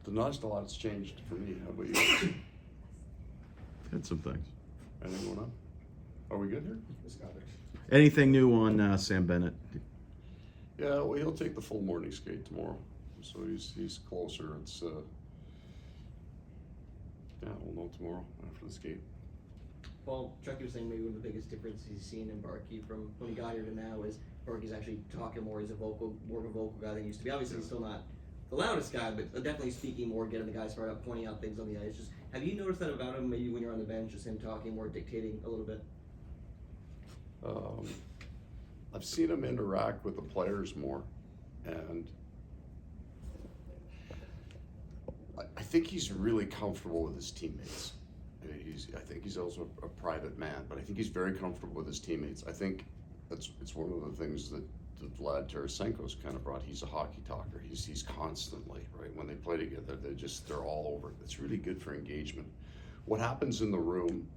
Not a lot's changed for me. How about you? Had some things. Anything going on? Are we good here? Anything new on Sam Bennett? Yeah, well, he'll take the full morning skate tomorrow, so he's closer. It's yeah, we'll know tomorrow after the skate. Paul, Chuck, was saying maybe one of the biggest differences he's seen in Barkey from when he got here to now is Barkey's actually talking more. He's more of a vocal guy than he used to be. Obviously, he's still not the loudest guy, but definitely speaking more, getting the guys fired up, pointing out things on the ice. Just have you noticed that about him? Maybe when you're on the bench, just him talking more, dictating a little bit. I've seen him interact with the players more, and I think he's really comfortable with his teammates. I think he's also a private man, but I think he's very comfortable with his teammates. I think it's one of the things that Vlad Tarasenko's kind of brought. He's a hockey talker. He's constantly, right, when they play together, they're all over it. It's really good for engagement. What happens in the room,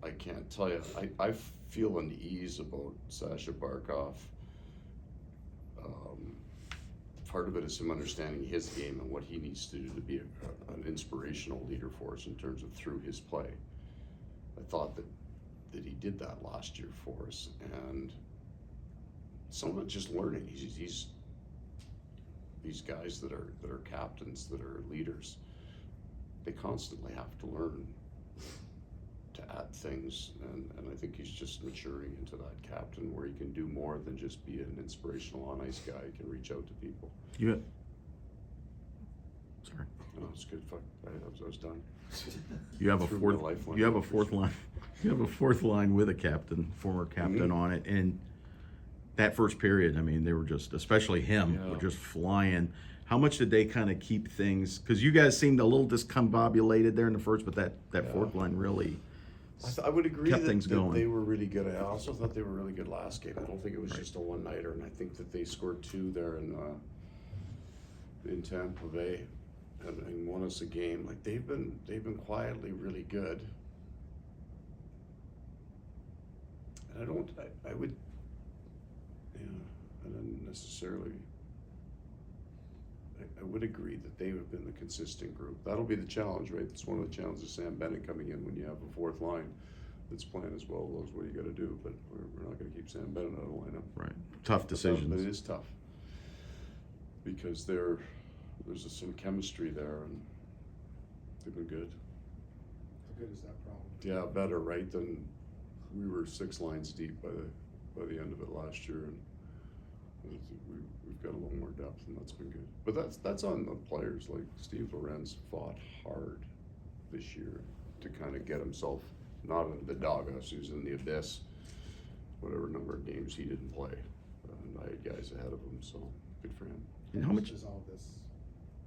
I can't tell you. I feel an ease about Sasha Barkov. Part of it is him understanding his game and what he needs to do to be an inspirational leader for us in terms of through his play. I thought that he did that last year for us, and some of it just learning. He's these guys that are captains, that are leaders. They constantly have to learn to add things, and I think he's just maturing into that captain where he can do more than just be an inspirational on ice guy. He can reach out to people. Sorry. No, it's good. Fuck, I was done. You have a fourth. You have a fourth line. You have a fourth line with a captain, former captain on it, and that first period. I mean, they were just, especially him, were just flying. How much did they kind of keep things? Because you guys seemed a little discombobulated there in the first, but that fourth line really. I would agree kept that, things going. They were really good. I also thought they were really good last game. I don't think it was just a one-nighter, and I think that they scored 2 there in Tampa Bay and won us a game. Like they've been quietly really good. And I would, I don't necessarily. I would agree that they have been the consistent group. That'll be the challenge, right? That's one of the challenges of Sam Bennett coming in when you have a fourth line that's playing as well as what you got to do. But we're not going to keep Sam Bennett out of the lineup. Right. Tough decisions. But it is tough because there's some chemistry there, and they've been good. How good is that problem? Yeah, better, right? Than we were 6 lines deep by the end of it last year, and we've got a little more depth, and that's been good. But that's on the players. Like Steven Lorentz fought hard this year to kind of get himself not in the doghouse. He was in the abyss, whatever number of games he didn't play. And I had guys ahead of him, so good for him. And how much does all this,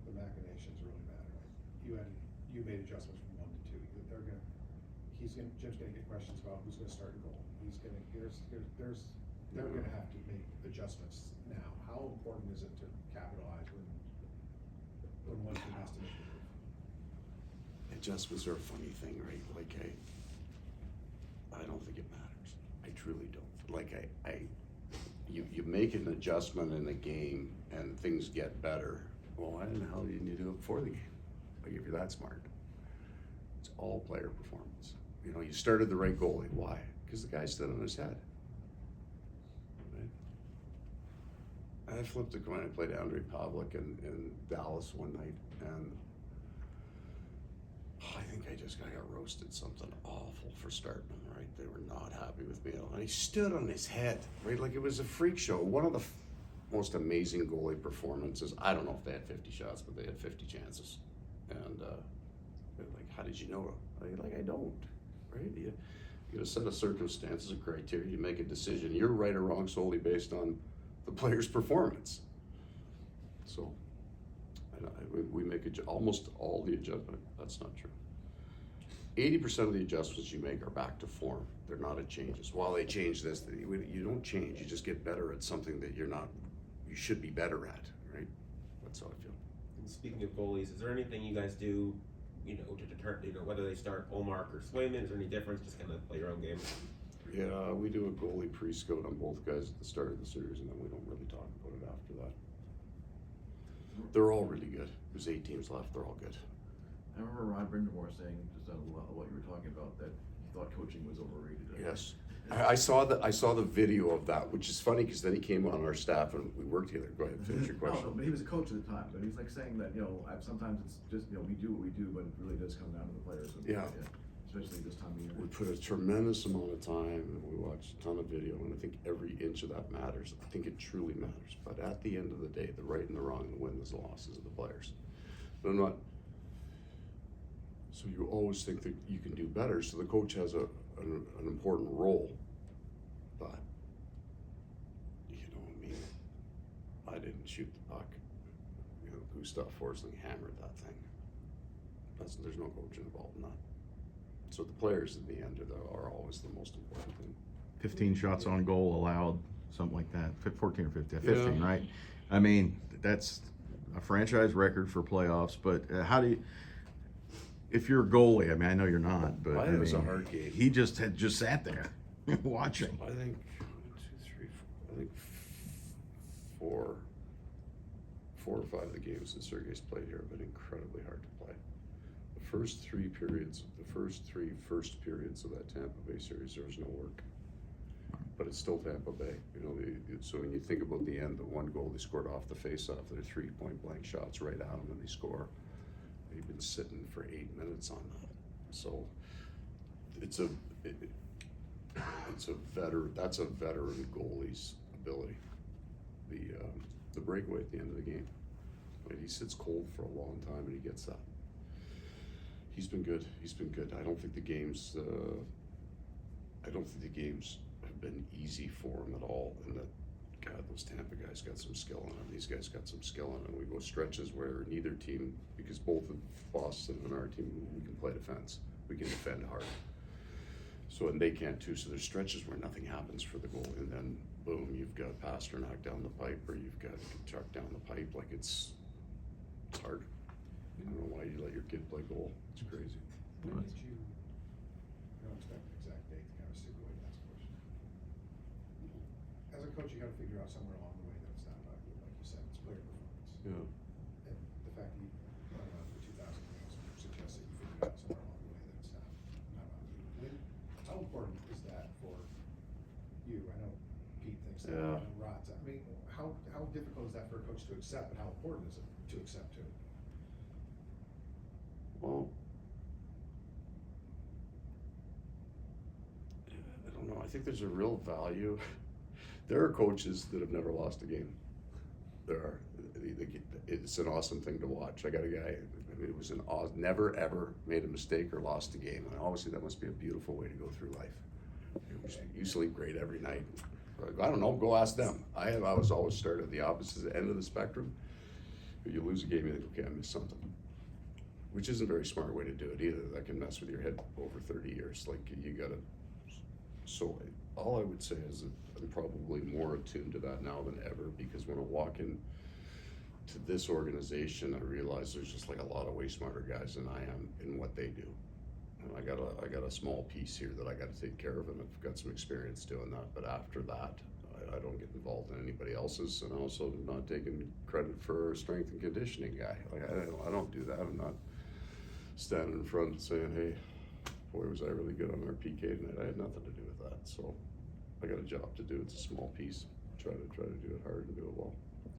the machinations really matter? Right? You made adjustments from 1 to 2. Jim's gonna get questions about who's gonna start a goal. They're gonna have to make adjustments now. How important is it to capitalize when one team has to make a move? Adjustments are a funny thing, right? Like I don't think it matters. I truly don't. Like you make an adjustment in a game and things get better. Well, why in the hell didn't you do it before the game? Like if you're that smart. It's all player performance. You started the right goalie. Why? Because the guy stood on his head. Right? I flipped a coin. I played Andrei Pavlik in Dallas one night, and I think I got roasted something awful for starting him, right? They were not happy with me. And he stood on his head, right? Like it was a freak show. One of the most amazing goalie performances. I don't know if they had 50 shots, but they had 50 chances. And they're like, how did you know? Like I don't, right? You get a set of circumstances, a criteria, you make a decision. You're right or wrong solely based on the player's performance. So we make almost all the adjustment. That's not true. 80% of the adjustments you make are back to form. They're not at changes. While they change this, you don't change. You just get better at something that you should be better at, right? That's how I feel. And speaking of goalies, is there anything you guys do, to determine, whether they start Olmark or Swayman? Is there any difference? Just kind of play your own game. Yeah, we do a goalie pre-scout on both guys at the start of the series, and then we don't really talk about it after that. They're all really good. There's 8 teams left. They're all good. I remember Rod Brindamore saying just on what you were talking about that he thought coaching was overrated. Yes. I saw the video of that, which is funny because then he came on our staff and we worked together. Go ahead, finish your question. No, but he was a coach at the time. But he's like saying that sometimes it's just we do what we do, but it really does come down to the players. Yeah. Especially this time of year. We put a tremendous amount of time and we watched a ton of video, and I think every inch of that matters. I think it truly matters. But at the end of the day, the right and the wrong, the wins, the losses of the players. But I'm not. So you always think that you can do better. So the coach has an important role. But I didn't shoot the puck. Gus Forsling hammered that thing. There's no coaching involved in that. So the players in the end are always the most important thing. 15 shots on goal allowed, something like that. 14 or 15, 15, right? I mean, that's a franchise record for playoffs. But how do you? If you're a goalie, I mean, I know you're not, but it was a hard game. He just sat there watching. I think 4 or 5 of the games that Sergei's played here have been incredibly hard to play. The first three first periods of that Tampa Bay series, there was no work. But it's still Tampa Bay. So when you think about the end, the one goal they scored off the face-off, they're 3 point-blank shots right at them and they score. They've been sitting for 8 minutes on that. So that's a veteran goalie's ability. The breakaway at the end of the game. Like, he sits cold for a long time and he gets that. He's been good. I don't think the games have been easy for him at all. And that, God, those Tampa guys got some skill in them. These guys got some skill in them. We go stretches where neither team, because both of Boston and our team, we can play defense. We can defend hard. So, and they can't too. So there's stretches where nothing happens for the goal, and then boom, you've got Pastrnak down the pipe, or you've got Tkachuk down the pipe. Like it's hard. I don't know why you let your kid play goal. It's crazy. When did you? I don't expect an exact date to kind of stick away that question. As a coach, you got to figure out somewhere along the way that it's not about you, like you said, it's player performance. Yeah. And the fact that you run around for 2,000 games suggests that you figured out somewhere along the way that it's not about you. How important is that for you? I know Pete thinks that. Yeah. And Rod, I mean, how difficult is that for a coach to accept, and how important is it to accept too? Well, I don't know. I think there's a real value. There are coaches that have never lost a game. There are. It's an awesome thing to watch. I got a guy. It was never ever made a mistake or lost a game. And obviously that must be a beautiful way to go through life. You sleep great every night. I don't know. Go ask them. I was always started at the opposite end of the spectrum. If you lose a game, you think, okay, I missed something. Which isn't a very smart way to do it either. That can mess with your head over 30 years. Like you gotta. So all I would say is that I'm probably more attuned to that now than ever, because when I walk in to this organization, I realize there's just like a lot of way smarter guys than I am in what they do. And I got a small piece here that I got to take care of, and I've got some experience doing that. But after that, I don't get involved in anybody else's, and also not taking credit for a strength and conditioning guy. Like I don't do that. I'm not standing in front and saying, hey, boy, was I really good on our PK tonight. I had nothing to do with that. So I got a job to do. It's a small piece. Try to do it hard and do it well.